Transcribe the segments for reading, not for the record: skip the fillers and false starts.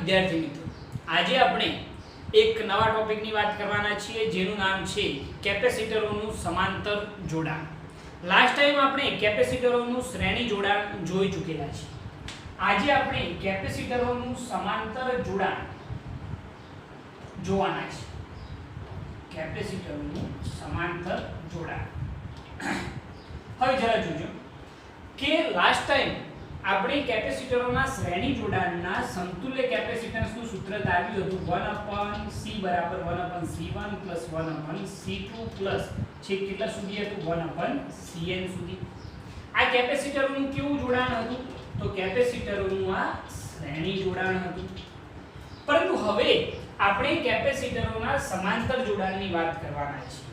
વિદ્યાર્થી મિત્રો, આજે આપણે એક નવા ટોપિકની વાત કરવાના છીએ જેનું નામ છે કેપેસિટરોનું સમાંતર જોડાણ. લાસ્ટ ટાઈમ આપણે કેપેસિટરોનું શ્રેણી જોડાણ જોઈ ચૂકેલા છીએ. આજે આપણે કેપેસિટરોનું સમાંતર જોડાણ જોવાના છે. કેપેસિટરોનું સમાંતર જોડાણ. હવે જરા જોજો કે લાસ્ટ ટાઈમ આપણે કેપેસિટરોના શ્રેણી જોડાણના સમતુલ્ય કેપેસિટન્સનું સૂત્ર તારવ્યું હતું 1/c = 1/c1 + 1/c2 + છેક કેટલા સુધી હતું 1/cn સુધી. આ કેપેસિટરોનું કેવું જોડાણ હતું? તો કેપેસિટરોનું આ શ્રેણી જોડાણ હતું. પરંતુ હવે આપણે કેપેસિટરોના સમાંતર જોડાણની વાત કરવાના છીએ.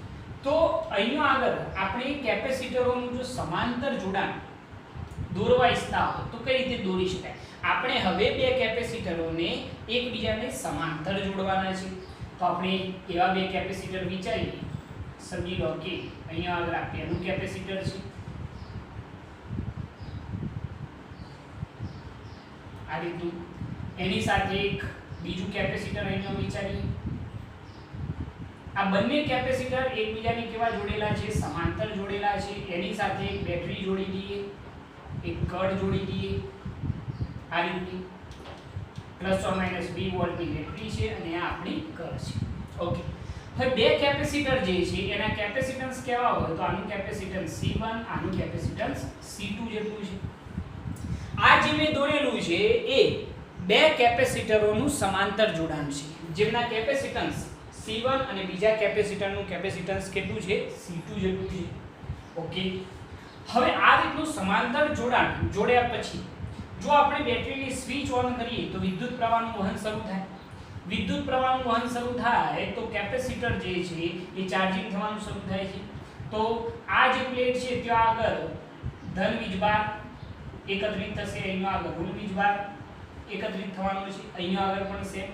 તો અહીંયા આગળ આપણે કેપેસિટરોનું જો સમાંતર જોડાણ દોરવા ઈચ્છતા હો તો કઈ રીતે દોરી શકાય? આપણે હવે બે કેપેસિટરોને એકબીજાને સમાંતર જોડવાના છે. તો આપણે એવા બે કેપેસિટર વિચારીએ. સમજી લો કે અહીંયા આગળ આ પહેલું કેપેસિટર છે, આ રીતનું. એની સાથે એક બીજું કેપેસિટર અહીંયા વિચારીએ. આ બંને કેપેસિટર એકબીજાને કેવા જોડેલા છે? સમાંતર જોડેલા છે. એની સાથે એક બેટરી જોડી દઈએ, એક કડ જોડી દઈએ આ રીતની. ±2 વોલ્ટની બેટરી છે અને આ આપણી કડ છે. ઓકે, હવે બે કેપેસિટર જે છે એના કેપેસિટન્સ કેવા હોય? તો આનું કેપેસિટન્સ C1, આનું કેપેસિટન્સ C2 જેટલું છે. આ જે મેં દોરેલું છે એ બે કેપેસિટરોનું સમાંતર જોડાણ છે જેમના કેપેસિટન્સ C1 અને બીજા કેપેસિટરનું કેપેસિટન્સ કેટલું છે? C2 જેટલું છે. ઓકે, હવે આ રીતનું સમાંતર જોડાણ જોડ્યા પછી જો આપણે બેટરીની સ્વિચ ઓન કરીએ તો વિદ્યુત પ્રવાહનું વહન શરૂ થાય. વિદ્યુત પ્રવાહનું વહન શરૂ થાય તો કેપેસિટર જે છે એ ચાર્જિંગ થવાનું શરૂ થાય છે. તો આ જે પ્લેટ છે ત્યાં આગળ ધન વીજભાર એકત્રિત થશે, અહીંયા આગળ ઋણ વીજભાર એકત્રિત થવાનો છે. અહીંયા આગળ પણ સેમ,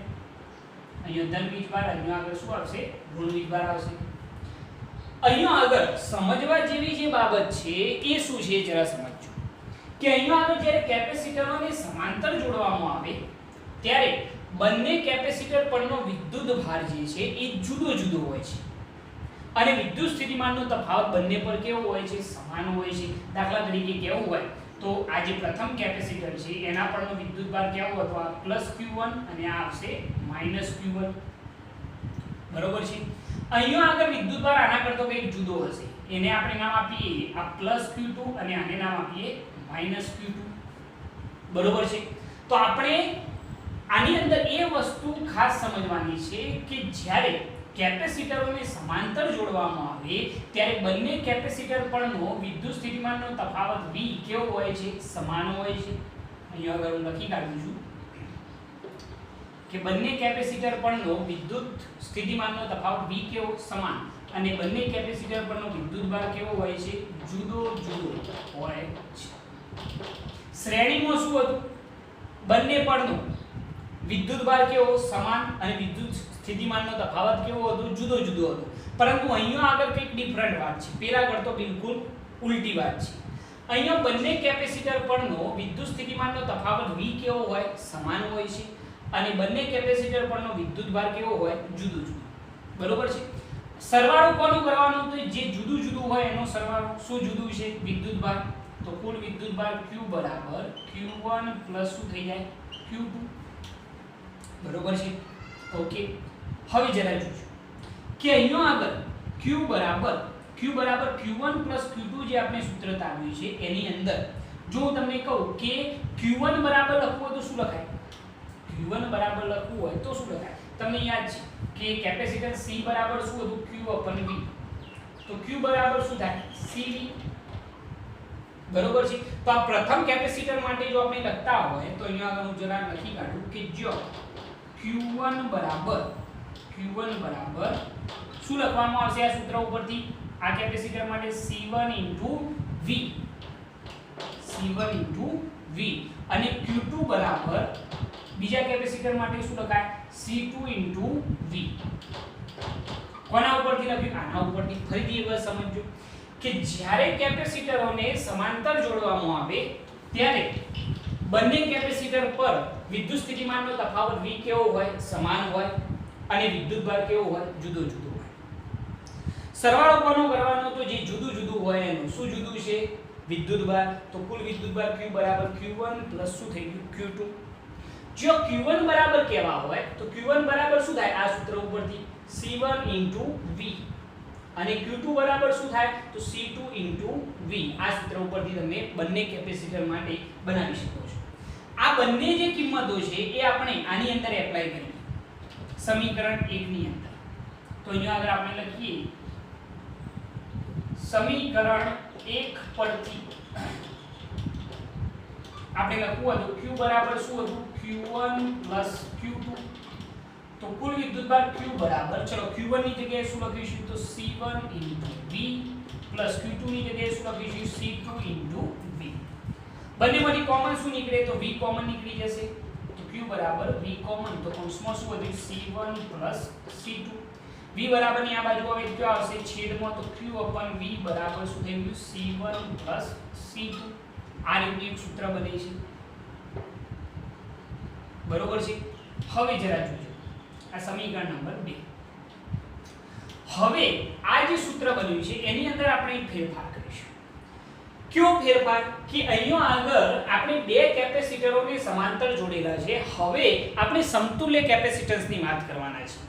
અહીંયા ધન વીજભાર, અહીંયા આગળ શું આવશે? ઋણ વીજભાર આવશે. અહીંયા આગળ સમજવા જેવી જે બાબત છે એ શું છે જરા સમજજો કે અહીંયા આગળ જ્યારે કેપેસિટરોને સમાંતર જોડવામાં આવે ત્યારે બંને કેપેસિટર પરનો વિદ્યુત ભાર જે છે એ જુદો જુદો હોય છે અને વિદ્યુત સ્થિતિમાનનો તફાવત બંને પર કેવો હોય છે? સમાન હોય છે. દાખલા તરીકે કેવું હોય તો આ જે પ્રથમ કેપેસિટર છે એના પરનો વિદ્યુત ભાર કેવો હતો? આ +Q1 અને આ આવશે -Q1. બરોબર છે. અહીંયા આગળ વિદ્યુત ભાર આના કરતો કંઈક જુદો હશે. એને આપણે નામ આપીએ આ +Q2 અને આને નામ આપીએ -Q2. બરોબર છે. તો આપણે આની અંદર એ વસ્તુ ખાસ સમજવાની છે કે જ્યારે કેપેસિટરોને સમાંતર જોડવામાં આવે ત્યારે બંને કેપેસિટર પરનો વિદ્યુત સ્થિતિમાનનો તફાવત V કેવો હોય છે? સમાન હોય છે. અહીંયા આગળ હું લખી કાઢું છું કે બંને કેપેસિટર પરનો વિદ્યુત સ્થિતિમાનનો તફાવત V કેવો? સમાન. અને બંને કેપેસિટર પરનો વિદ્યુત ભાર કેવો હોય છે? જુદો જુદો હોય છે. શ્રેણીમાં શું હતું? બંને પરનો વિદ્યુત ભાર કેવો? સમાન અને વિદ્યુત સ્થિતિમાનનો તફાવત કેવો હતો? જુદો જુદો હતો. પરંતુ અહીંયા આગળ કંઈક ડિફરન્ટ વાત છે. પેલા કરતો બિલકુલ ઉલટી વાત છે. અહીંયા બંને કેપેસિટર પરનો વિદ્યુત સ્થિતિમાનનો તફાવત V કેવો હોય? સમાન હોય છે. અને બંને કેપેસિટર પરનો વિદ્યુત ભાર કેવો હોય? જુદો જુદો. બરોબર છે. સરવાળો કોનું કરવાનો? તો જે જુદું જુદું હોય એનો સરવાળો. શું જુદું છે? વિદ્યુત ભાર. તો કુલ વિદ્યુત ભાર Q બરાબર Q1 પ્લસ શું થઈ જાય? Q2. બરોબર છે. ઓકે, હવે જરા જોજો કે અહીંયા આગળ Q બરાબર Q1 પ્લસ Q2 જે આપણે સૂત્ર તારવ્યું છે એની અંદર જો હું તમને કહું કે Q1 બરાબર લખવું હોય તો શું લખાય? Q1 બરાબર લખવું હોય તો શું લખાય? તમને યાદ છે કે કેપેસિટર C બરાબર શું હતું? Q/V. તો Q બરાબર શું થાય? CV. બરોબર છે. તો આ પ્રથમ કેપેસિટર માટે જો આપણે લખતા હોય તો અહીંયા આગળ હું જરા લખી કાઢું કે જો Q1 બરાબર શું લખવામાં આવશે આ સૂત્ર ઉપરથી? આ કેપેસિટર માટે C1 * V. અને Q2 બરાબર બીજા કેપેસિટર માટે શું લખાય? C2 * V. કોના ઉપરથી લખ્યું? આના ઉપરથી. ફરીથી એક વાર સમજજો કે જ્યારે કેપેસિટરોને સમાંતર જોડવામાં આવે ત્યારે બંને કેપેસિટર પર વિદ્યુત સ્થિતિમાનનો તફાવત V કેવો હોય સમાન હોય અને વિદ્યુતભાર કેવો હોય જુદો જુદો હોય. સરવાળો કોનો કરવાનો તો જે જુદું જુદું હોય એનું શું જુદું છે વિદ્યુતભાર તો કુલ વિદ્યુતભાર Q બરાબર Q1 પ્લસ શું થઈ ગયું Q2. જો Q1 બરાબર કેવા હોય તો Q1 બરાબર શું થાય આ સૂત્ર ઉપરથી C1 V અને Q2 બરાબર શું થાય તો C2 V આ સૂત્ર ઉપરથી તમે બંને કેપેસિટર માટે બનાવી શકો છો. આ બંને જે કિંમતો છે એ આપણે આની અંદર એપ્લાય કરીએ સમીકરણ 1 ની અંદર. તો અહીંયા આગળ આપણે લખીએ સમીકરણ 1 પરથી આપણે લખવું હતું Q બરાબર શું હતું Q1 Q2 તો કુલ વિદ્યુતભાર Q બરાબર ચલો Q1 ની જગ્યાએ શું લખીશું તો C1 V Q2 ની જગ્યાએ શું લખીશું C2 V. બંનેમાંથી કોમન શું નીકળે તો V કોમન નીકળી જશે તો Q બરાબર V કોમન તો કૌંસમાં શું વધ્યું C1 C2 V બરાબર ની આ બાજુ હવે કયો આવશે છેદમાં તો Q V બરાબર શું થઈ ગયું C1 C2 આ રીતનું એક સૂત્ર બને છે બરોબર છે. હવે જરા જોજો આ સમીકરણ નંબર 2. હવે આ જે સૂત્ર બન્યું છે એની અંદર આપણે એક ફેરફાર કરીશું. કયો ફેરફાર કે અહીંયા આગળ આપણે બે કેપેસિટરોને સમાંતર જોડેલા છે. હવે આપણે સમતુલ્ય કેપેસિટન્સની વાત કરવાના છે.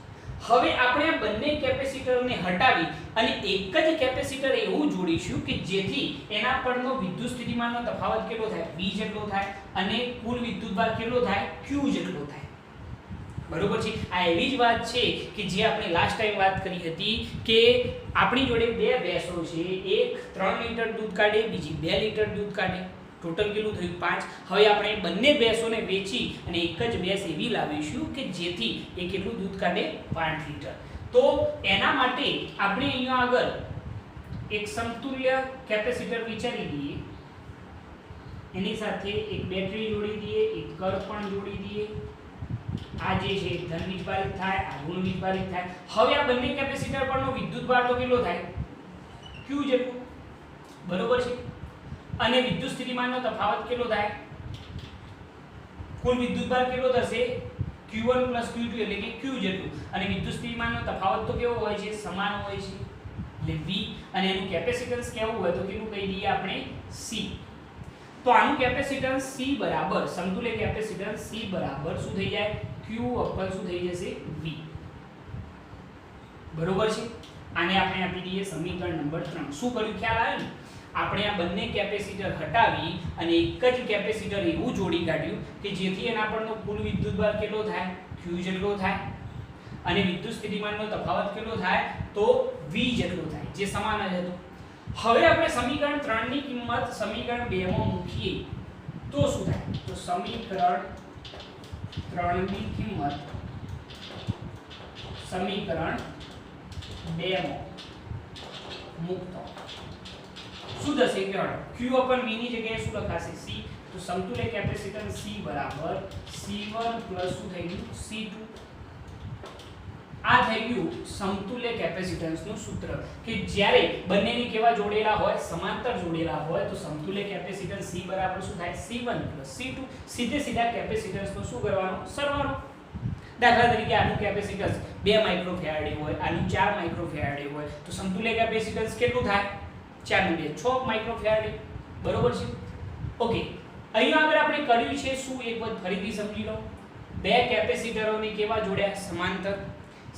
હવે આપણે આ બંને કેપેસિટરને હટાવી અને એક જ કેપેસિટર એવું જોડીશું કે જેથી એના પરનો વિદ્યુત સ્થિતિમાનનો તફાવત કેટલો થાય V જેટલો થાય અને કુલ વિદ્યુતભાર કેટલો થાય Q જેટલો થાય. બરોબર છે. આ એવી જ વાત છે કે જે આપણે લાસ્ટ ટાઈમ વાત કરી હતી કે આપણી જોડે બે ભેંસો છે, એક 3 લીટર દૂધ કાઢે, બીજી 2 લીટર દૂધ કાઢે, ટોટલ કેટલું થયું 5. હવે આપણે બંને ભેંસોને વેચી અને એક જ ભેંસ એવી લાવીશું કે જેથી એ કેટલું દૂધ કાઢે 5 લીટર. તો એના માટે આપણે અહીંયા આગળ એક સમતુલ્ય કેપેસિટર વિચારી લઈએ, એની સાથે એક બેટરી જોડી દઈએ, એક કર પણ જોડી દઈએ. આ જે છે ધન વીજભારિત થાય, આ ઋણ વીજભારિત થાય. હવે આ બંને કેપેસિટર પરનો વિદ્યુતભાર તો કેટલો થાય Q જેટલો બરોબર છે અને વિદ્યુત સ્થિતિમાનનો તફાવત કેટલો થાય કુલ વિદ્યુતભાર કેટલો થશે Q1 Q2 એટલે કે Q જેટલું અને વિદ્યુત સ્થિતિમાનનો તફાવત તો કેવો હોય છે સમાન હોય છે એટલે V અને એનું કેપેસિટન્સ કેવું હોય તો કેટલું કહી દઈએ આપણે C. તો આનું કેપેસિટન્સ C બરાબર સમતુલ્ય કેપેસિટન્સ C બરાબર શું થઈ જાય Q ઉપર શું થઈ જશે V બરોબર છે. આને આપણે આપી દઈએ સમીકરણ નંબર 3. શું કર્યું ખ્યાલ આવ્યો ને આપણે આ બંને કેપેસિટર હટાવી અને એક જ કેપેસિટર એવું જોડી કાઢ્યું કે જેથી એના પરનો કુલ વિદ્યુતભાર કેટલો થાય Q જેટલો થાય અને વિદ્યુત સ્થિતિમાનનો તફાવત કેટલો થાય તો V જેટલો થાય જે સમાન જ હતો. હવે આપણે સમીકરણ 3 ની કિંમત સમીકરણ 2 માં મૂકીએ તો શું થાય તો સમીકરણ 3 ની કિંમત સમીકરણ 2 માં મૂકતો શું થશે કે Q V ની જગ્યાએ શું લખાશે C. તો સમતુલ્ય કેપેસિટન્સ C બરાબર C1 શું થઈ ગયું C2. આ થઈ ગયું સમતુલ્ય કેપેસિટન્સનું સૂત્ર કે જ્યારે બંનેની કેવા જોડેલા હોય સમાંતર જોડેલા હોય તો સમતુલ્ય કેપેસિટન્સ C બરાબર શું થાય C1 C2. સીધે સીધા કેપેસિટન્સનો શું કરવાનો સરવાળો. દાખલા તરીકે આનું કેપેસિટન્સ 2 માઇક્રોફેરાડે હોય, આનું 4 માઇક્રોફેરાડે હોય તો સમતુલ્ય કેપેસિટન્સ કેટલું થાય 4 ને 2 6 માઇક્રોફેરાડે બરોબર છે. ઓકે અહીંયા આગળ આપણે કર્યું છે શું એક વખત ફરીથી સમજી લો. બે કેપેસિટરોને કેવા જોડ્યા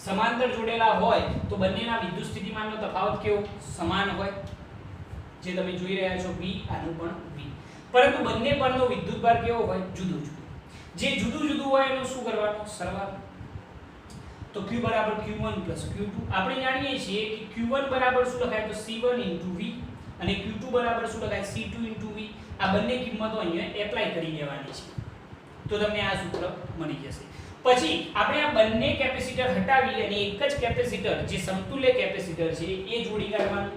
સમાંતર જોડેલા હોય તો બંનેના વિદ્યુત સ્થિતિમાનનો તફાવત કેવો સમાન હોય જે તમે જોઈ રહ્યા છો V આનું પણ V. પરંતુ બંને પરનો વિદ્યુતભાર કેવો હોય જુદો જુદો. જે જુદું જુદું હોય એનું શું કરવાનું સરવાળો. તો Q બરાબર Q1 Q2. આપણે જાણીએ છીએ કે Q1 બરાબર શું લખાય તો C1 V અને Q2 બરાબર શું લખાય C2 V. આ બંને કિંમતો અહીંયા એપ્લાય કરી દેવાની છે તો તમને આ સૂત્ર મળી જશે. પછી આપણે આ બંને કેપેસિટર હટાવી અને એક જ કેપેસિટર જે સમતુલ્ય કેપેસિટર છે એ જોડી કાઢવાનું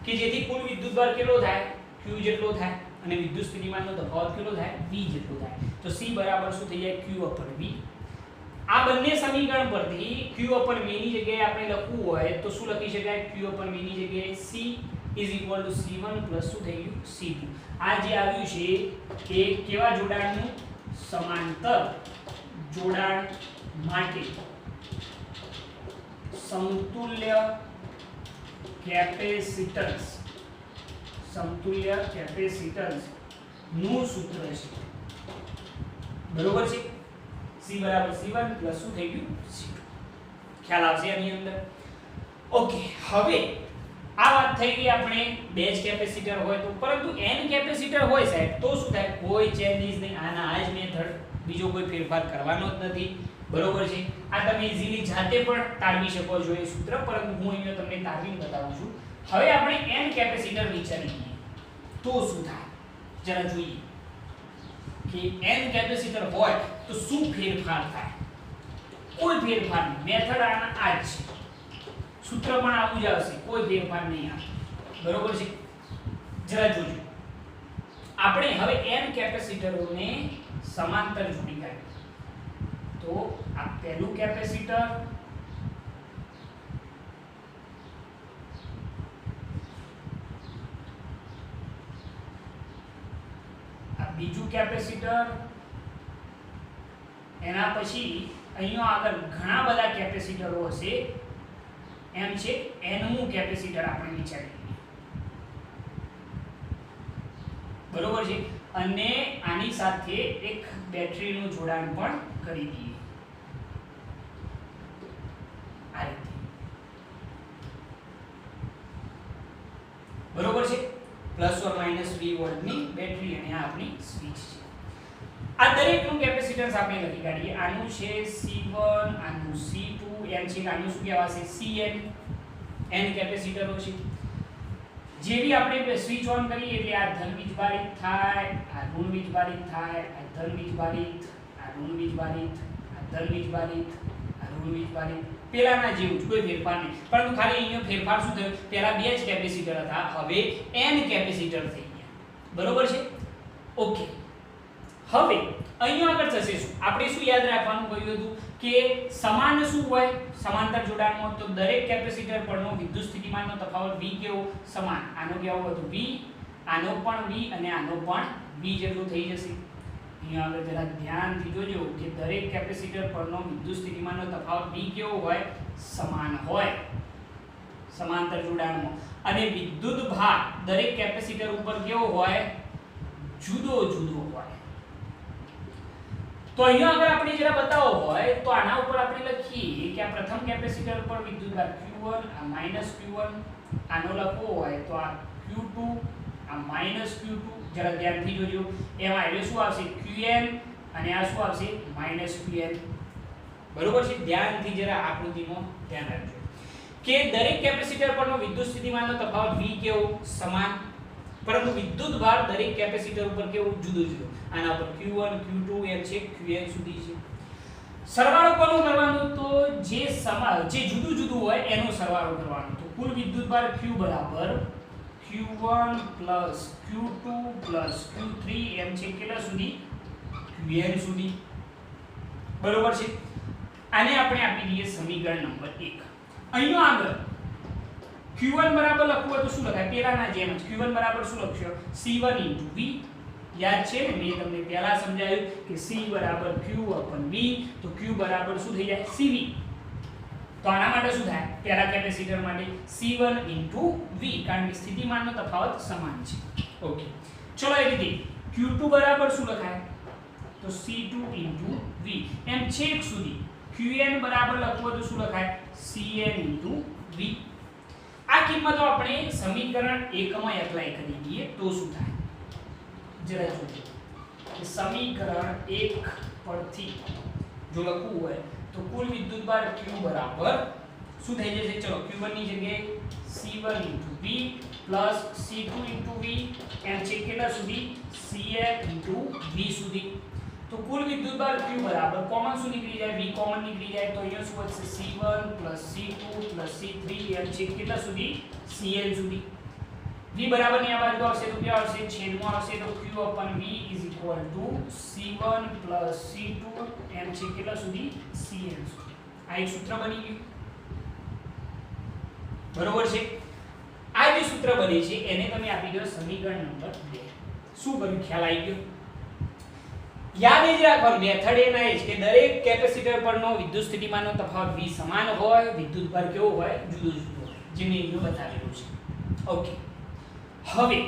કે જેથી કુલ વિદ્યુતભાર કેટલો થાય Q જેટલો થાય અને વિદ્યુત સ્થિતિમાનનો તફાવત કેટલો થાય V જેટલો થાય. તો C બરાબર શું થઈ જાય Q V. આ બંને સમીકરણ પરથી q v ની જગ્યાએ આપણે લખવું હોય તો શું લખી શકાય? q v ની જગ્યાએ c = c1 શું થઈ ગયું? c2. આ જે આવ્યું છે એ કેવા જોડાણનું? સમાંતર જોડાણ માટે સમતુલ્ય કેપેસિટન્સ નું સૂત્ર છે. બરોબર છે? c = c1 શું થઈ ગયું? c2. ખ્યાલ આવશે આની અંદર? ઓકે, હવે આ વાત થઈ ગઈ આપણે બે જ કેપેસિટર હોય તો, પરંતુ n કેપેસિટર હોય સાહેબ તો શું થાય? કોઈ ચેન્જીસ નહીં, આના આ જ મેથડ, બીજો કોઈ ફેરફાર કરવાનો જ નથી. બરોબર છે? આ તમે ઈઝીલી જાતે પણ તારવી શકો છો એ સૂત્ર, પરંતુ હું અહીંયા તમને તારવીને બતાવું છું. હવે આપણે n કેપેસિટર વિચારીએ તો શું થાય જરા જોઈએ કે n કેપેસિટર હોય તો શું ફેરફાર થાય? કોઈ ફેરફાર નહીં, મેથડ આના આ જ છે, સૂત્ર પણ આવું જ આવશે, કોઈ ફેરફાર નહીં આવે. બરોબર છે? જરા જોજો. આપણે હવે n કેપેસિટરોને સમાંતર જોડી કાઢીએ તો આ પહેલું કેપેસિટર, આ બીજું કેપેસિટર, એના પછી અહીંયા આગળ ઘણા બધા કેપેસિટરો હશે, એમ છે nમું કેપેસિટર આપણે વિચારીએ. બરોબર છે? અને આની સાથે એક બેટરીનું જોડાણ પણ કરી દઈએ આ રીતે. બરોબર છે? ±3 વોલ્ટની બેટરી અને આ આપણી સ્વિચ છે. આ દરેકનું કેપેસિટન્સ આપણે લખી કાઢીએ. આનું છે C1, આનું C2, એમ છે આનું શું કહેવાશે? Cn. n કેપેસિટરો છે. જેવી આપણે સ્વિચ ઓન કરીએ એટલે આ ધન વીજભારિત થાય, આ ઋણ વીજભારિત થાય, આ ધન વીજભારિત, આ ઋણ વીજભારિત, આ ધન વીજભારિત, આ ઋણ વીજભારિત. પેલાના જેવું જ, કોઈ ફેરફાર નહીં, પરંતુ ખાલી અહીંયા ફેરફાર શું થયો? પહેલા બે જ કેપેસિટર હતા, હવે n કેપેસિટર થઈ ગયા. બરોબર છે? ઓકે, હવે અહીંયા આગળ થશે શું? આપણે શું યાદ રાખવાનું કહ્યું હતું કે સમાન શું હોય સમાંતર જોડાણમાં? તો દરેક કેપેસિટર પરનો વિદ્યુત સ્થિતિમાનનો તફાવત v કેવો? સમાન. આનો કેવો હતો? v, આનો પણ v અને આનો પણ v જેટલો થઈ જશે. અહીંયા આગળ જરા ધ્યાનથી જોજો કે દરેક કેપેસિટર પરનો વિદ્યુત સ્થિતિમાનનો તફાવત v કેવો હોય? સમાન હોય સમાંતર જોડાણમાં. અને વિદ્યુત ભાર દરેક કેપેસિટર ઉપર કેવો હોય? જુદો જુદો હોય. તો અહીંયા અગર આપણે જરા બતાવો હોય તો આના ઉપર આપણે લખીએ કે આ પ્રથમ કેપેસિટર પર વિદ્યુતભાર Q1, આ -Q1, આનો લખવો હોય તો આ Q2, આ -Q2. જરા ધ્યાનથી જોજો. એમાં એટલે શું આવશે? Qn અને આ શું આવશે? -Qn. બરોબર છે? ધ્યાનથી જરા આકૃતિમાં ધ્યાન રાખજો કે દરેક કેપેસિટર પરનો વિદ્યુત સ્થિતિમાનનો તફાવત v કેવો? સમાન, પરંતુ વિદ્યુત ભાર દરેક કેપેસિટર ઉપર કેવો? જુદો જુદો. આના પર Q1, Q2 એમ છે Qn સુધી છે. સરવાળો કોનો કરવાનો? તો જે જુદું જુદું હોય એનો સરવાળો કરવાનો. તો કુલ વિદ્યુત ભાર Q બરાબર Q1 Q2 Q3 એમ છે કેટલા સુધી? Qn સુધી. બરોબર છે? આને આપણે આપી દઈએ સમીકરણ નંબર 1. અહીંયા આગળ Q1 બરાબર લખવું હોય તો શું લખાય? પેલાના જેમ જ Q1 બરાબર શું લખશો? C1 * v. યાદ છે ને, મેં તમને પહેલા સમજાવ્યું કે C બરાબર Q/V, તો Q બરાબર શું થઈ જાય? CV. તો આના માટે શું થાય? પહેલા કેપેસિટર માટે C1 * V, કારણ કે સ્થિતિમાનનો તફાવત સમાન છે. ઓકે, ચલો એ રીતે Q2 બરાબર શું લખાય? તો C2 * V. એમ છેક સુધી. Qn બરાબર લખવું હોય તો શું લખાય? Cn * V. આ કિંમતો આપણે સમીકરણ 1 માં એપ્લાય કરી દઈએ તો શું થાય? જરા જોજો કે સમીકરણ 1 પરથી જો લખવું હોય તો કુલ વિદ્યુતભાર Q બરાબર શું થઈ જશે? ચલો Q1 ની જગ્યાએ C1 * V C2 * V એમ છે કેટલા સુધી? Cn * V સુધી. તો કુલ વિદ્યુતભાર Q બરાબર કોમન શું નીકળી જાય? V કોમન નીકળી જાય તો અહીંયા શું વધશે? C1 + C2 + C3 એમ છે કેટલા સુધી? Cn સુધી. v બરાબર ની આ બાજુ આવશે તો क्या આવશે છેદમાં આવશે તો q v c1 c2 એમ છે કેટલા સુધી cn સુધી આ એક સૂત્ર બની ગયું બરોબર છે આ જે સૂત્ર બને છે એને તમે આપી દો સમીકરણ નંબર 2 શું કર્યું ખ્યાલ આવી ગયો યાદ જ રાખવાનું મેથડ એના એ છે કે દરેક કેપેસિટર પરનો વિદ્યુત સ્થિતિમાનનો તફાવત v સમાન હોય વિદ્યુતભાર કેવો હોય જુદો જુદો હોય જે મેં અહીંયા બતાવેલું છે ઓકે હવે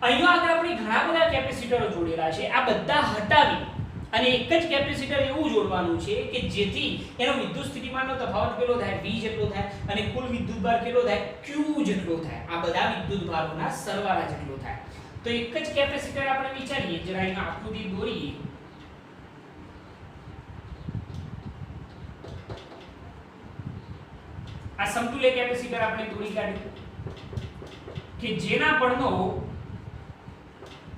અહીંયા આગળ આપણે ઘણા બધા કેપેસિટરો જોડેલા છે આ બધા હટાવી અને એક જ કેપેસિટર એવું જોડવાનું છે કે જેથી એનો વિદ્યુત સ્થિતિમાનનો તફાવત કેટલો થાય v જેટલો થાય અને કુલ વિદ્યુતભાર કેટલો થાય q જેટલો થાય આ બધા વિદ્યુતભારોના સરવાળા જેટલો થાય તો એક જ કેપેસિટર આપણે વિચારીએ જરા અહીં આકૃતિ દોરીએ આ સમતુલ્ય કેપેસિટર આપણે દોરી કાઢ્યું કે જેના પરનો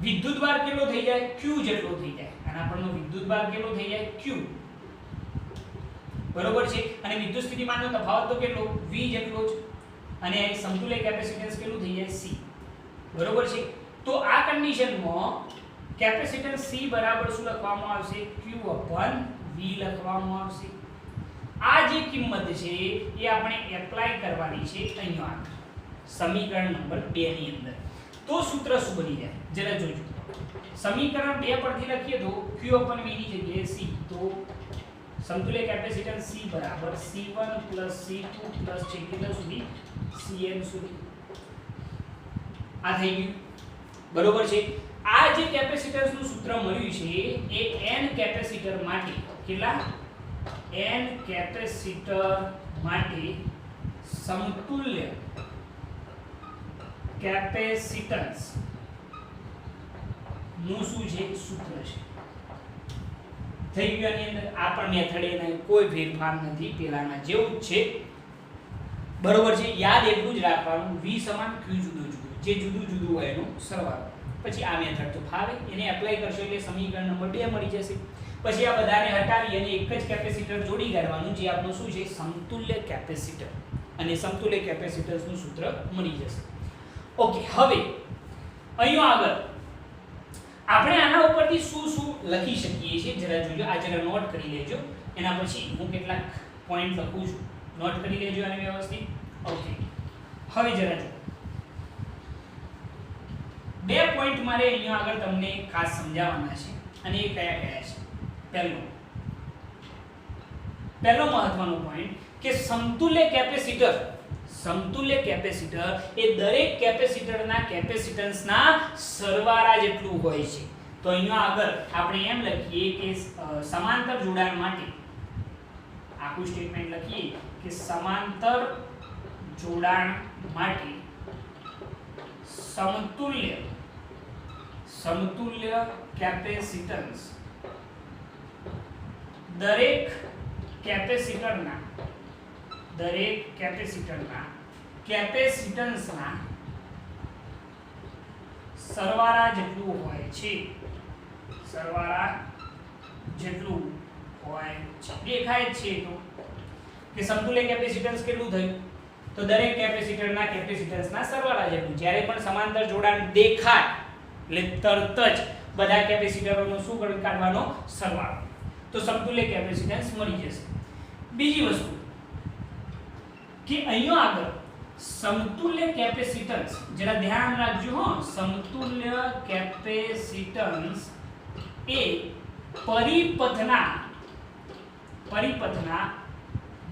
વિદ્યુતભાર કેટલો થઈ જાય q જેટલો થઈ જાય આના પરનો વિદ્યુતભાર કેટલો થઈ જાય q બરોબર છે અને વિદ્યુત સ્થિતિમાનનો તફાવત તો કેટલો v જેટલો જ અને આ સમતુલ્ય કેપેસિટન્સ કેટલું થઈ જાય c બરોબર છે તો આ કન્ડિશનમાં કેપેસિટન્સ c બરાબર શું લખવામાં આવશે q v લખવામાં આવશે આ જે કિંમત છે એ આપણે એપ્લાય કરવાની છે અહીંયા સમીકરણ નંબર 2 ની અંદર તો સૂત્ર શું બની જાય જરા જોજો સમીકરણ 2 પરથી લખીએ તો q v ની જગ્યાએ c તો સમતુલ્ય કેપેસિટન્સ c બરાબર c1 c2 છે કેટલા સુધી cn સુધી આ થઈ ગયું બરોબર છે આ જે કેપેસિટન્સ નું સૂત્ર મળ્યું છે એ n કેપેસિટર માટે કેટલા n કેપેસિટર માટે સમતુલ્ય કેપેસિટન્સ નું શું છે સૂત્ર છે થઈ ગયું આની અંદર આ પણ મેથડ એના કોઈ ફેરફાર નથી પેલાના જેવું જ છે બરોબર છે યાદ એટલું જ રાખવાનું v સમાન q જુદો જુદો જે જુદું જુદું હોય એનો સરવાળો પછી આ મેથડ તો ફાવે એને એપ્લાય કરશો એટલે સમીકરણ નંબર 2 મળી જશે પછી આ બધાને હટાવી અને એક જ કેપેસિટર જોડી કાઢવાનું જે આપણું શું છે સમતુલ્ય કેપેસિટર અને સમતુલ્ય કેપેસિટન્સ નું સૂત્ર મળી જશે ઓકે હવે અહીંયા આગળ આપણે આના ઉપરથી શું શું લખી શકીએ છીએ જરા જોજો આ જરા નોટ કરી લેજો એના પછી હું કેટલાક પોઈન્ટ લખું છું નોટ કરી લેજો અને વ્યવસ્થિત ઓકે હવે જરા જો બે પોઈન્ટ મારે અહીંયા આગળ તમને ખાસ સમજાવવાના છે અને એ કયા કયા છે પહેલો મહત્વનો પોઈન્ટ કે સમતુલ્ય કેપેસિટર એ દરેક કેપેસિટરના કેપેસિટન્સના સરવાળા જેટલું હોય છે તો અહીંયા આગળ આપણે એમ લખીએ કે સમાંતર જોડાણ માટે આખું સ્ટેટમેન્ટ લખીએ કે સમાંતર જોડાણ માટે સમતુલ્ય કેપેસિટન્સ દરેક કેપેસિટરના કેપેસિટન્સના સરવાળા જેટલું હોય છે દેખાય છે તો કે સમતુલ્ય કેપેસિટન્સ કેટલું થયું તો દરેક કેપેસિટરના કેપેસિટન્સના સરવાળા જેટલું જ્યારે પણ સમાંતર જોડાણ દેખાય એટલે તરત જ બધા કેપેસિટરોનો શું કાઢવાનો સરવાળો તો સમતુલ્ય કેપેસિટન્સ મળી જશે બીજી વસ્તુ કે અહીંયા આગળ સમતુલ્ય કેપેસિટન્સ જરા ધ્યાન રાખજો હો સમતુલ્ય કેપેસિટન્સ એ પરિપથના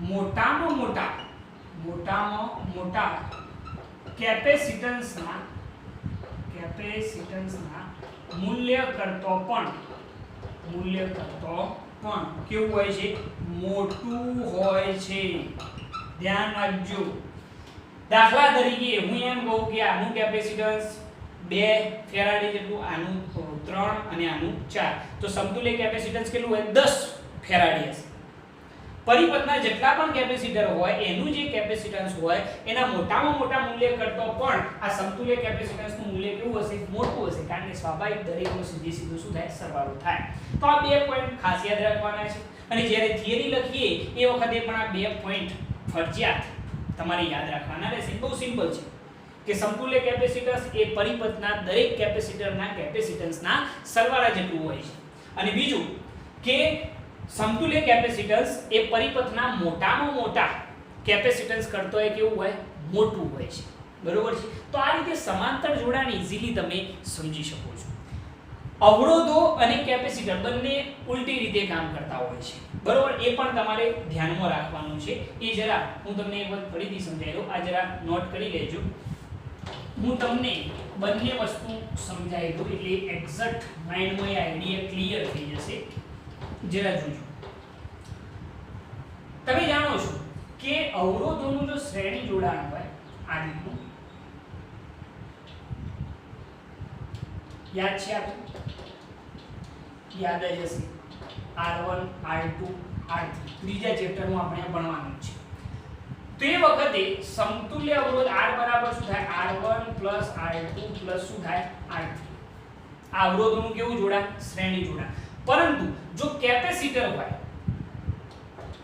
મોટામાં મોટા કેપેસિટન્સના મૂલ્ય કરતો પણ કેવું હોય છે મોટું હોય છે ધ્યાન રાખજો દાખલા તરીકે હું એમ કહું કે આનું કેપેસિટન્સ 2 ફેરાડે જેટલું આનું 3 અને આનું 4 તો સમતુલ્ય કેપેસિટન્સ કેટલું હોય 10 ફેરાડે હશે પરિપથના જેટલા પણ કેપેસિટર હોય એનું જે કેપેસિટન્સ હોય એના મોટામાં મોટા મૂલ્ય કરતો પણ આ સમતુલ્ય કેપેસિટન્સનું મૂલ્ય કેવું હશે મોટું હશે કારણ કે સ્વાભાવિક દરેકનો સીધું શું થાય સરવાળો થાય તો આ બે પોઈન્ટ ખાસ યાદ રાખવાના છે અને જ્યારે થિયરી લખીએ એ વખતે પણ આ બે પોઈન્ટ ફરજિયાત તમારે યાદ રાખવાના રહેશે બહુ સિમ્પલ છે કે સમતુલ્ય કેપેસિટન્સ એ પરિપથના દરેક કેપેસિટરના કેપેસિટન્સના સરવાળા જેટલું હોય છે. અને બીજું કે સમતુલ્ય કેપેસિટન્સ એ પરિપથના મોટામાં મોટા કેપેસિટન્સ કરતો હોય કેવું હોય, મોટું હોય છે. બરોબર છે. તો આ રીતે સમાંતર જોડાણ ઈઝીલી તમે સમજી શકો છો. અવરોધો અને કેપેસિટર બંને ઉલટી રીતે કામ કરતા હોય છે. બરોબર, એ પણ તમારે ધ્યાનમાં રાખવાનું છે. એ જરા હું તમને એક વખત ફરીથી સમજાવી દઉં. આ જરા નોટ કરી લેજો. હું તમને બંને વસ્તુ સમજાવી દઉં એટલે એક્ઝેક્ટ માઇન્ડમાં એ આઈડિયા ક્લિયર થઈ જશે. જરા જોજો. તમે જાણો છો કે અવરોધોનું જો શ્રેણી જોડાણ હોય આ રીતનું, યાદ છે આપને? યાદ જ હશે. R1 R2 R3 ત્રીજા ચેપ્ટરમાં આપણે ભણવાનું છે. તો એ વખતે સમતુલ્ય અવરોધ R બરાબર શું થાય, R1 R2 શું થાય, R3. આ અવરોધોનું કેવું જોડાણ, શ્રેણી જોડાણ. પરંતુ જો કેપેસિટર હોય,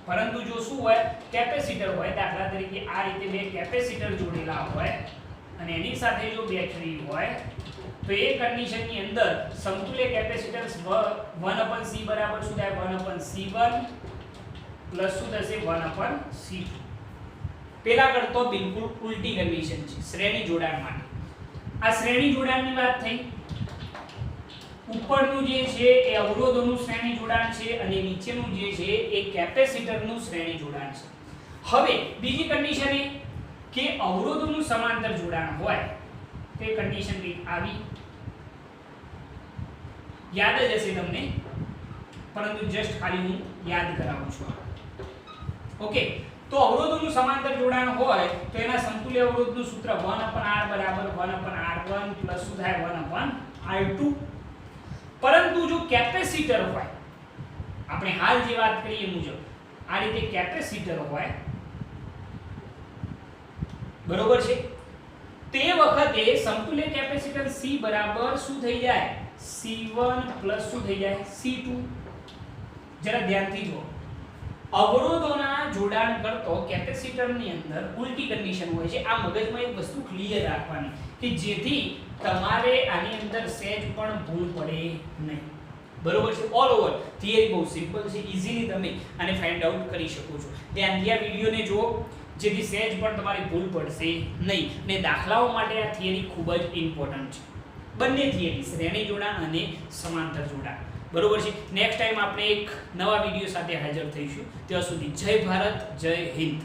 પરંતુ જો શું હોય, કેપેસિટર હોય, દાખલા તરીકે આ રીતે બે કેપેસિટર જોડેલા હોય અને એની સાથે જો બેટરી હોય, તો એ કન્ડિશનની અંદર સમતુલ્ય કેપેસિટન્સ 1/C બરાબર શું થાય, 1/C1 પ્લસ શું થશે, 1/C2. પેલા કરતો બિલકુલ ઉલટી કન્ડિશન છે શ્રેણી જોડાણ માટે. આ શ્રેણી જોડાણની વાત થઈ. ઉપરનું જે છે એ અવરોધોનું શ્રેણી જોડાણ છે અને નીચેનું જે છે એ કેપેસિટરનું શ્રેણી જોડાણ છે. હવે બીજી કન્ડિશન એ કે અવરોધોનું સમાંતર જોડાણ હોય, તે કન્ડિશન રીત આવી. યાદ જ હશે તમને, પરંતુ જસ્ટ ખાલી હું યાદ કરાવું છું. ઓકે, તો અવરોધોનું સમાંતર જોડાણ હોય તો એના સમતુલ્ય અવરોધનું સૂત્ર 1/R બરાબર 1/R1 પ્લસ શું થાય, 1/R2. પરંતુ જો કેપેસિટર હોય, આપણે હાલ જે વાત કરીએ મુજબ આ રીતે કેપેસિટર હોય, બરોબર છે, તે વખતે સમતુલ્ય કેપેસિટન્સ C બરાબર શું થઈ જાય, C1 પ્લસ શું થઈ જાય, C2. જરા ધ્યાનથી જુઓ. અવરોધોના જોડાણ કરતો કેપેસિટરની અંદર ઉલટી કન્ડિશન હોય છે. આ મગજમાં એક વસ્તુ ક્લિયર રાખવાની કે જેથી તમારે આની અંદર સહેજ પણ ભૂલ પડે નહીં. બરોબર છે. ઓલ ઓવર થિયરી બહુ સિમ્પલ છે, ઈઝીલી તમે આને ફાઇન્ડ આઉટ કરી શકો છો. ધ્યાનથી આ વિડિયોને જુઓ જેથી સહેજ પણ તમારી ભૂલ પડશે નહીં. ને દાખલાઓ માટે આ થિયરી ખૂબ જ ઇમ્પોર્ટન્ટ છે. બંને થિયરી, શ્રેણી જોડાણ અને સમાંતર જોડાણ. બરોબર છે. નેક્સ્ટ ટાઈમ આપણે એક નવા વિડિયો સાથે હાજર થઈશું. ત્યાં સુધી જય ભારત, જય હિન્દ.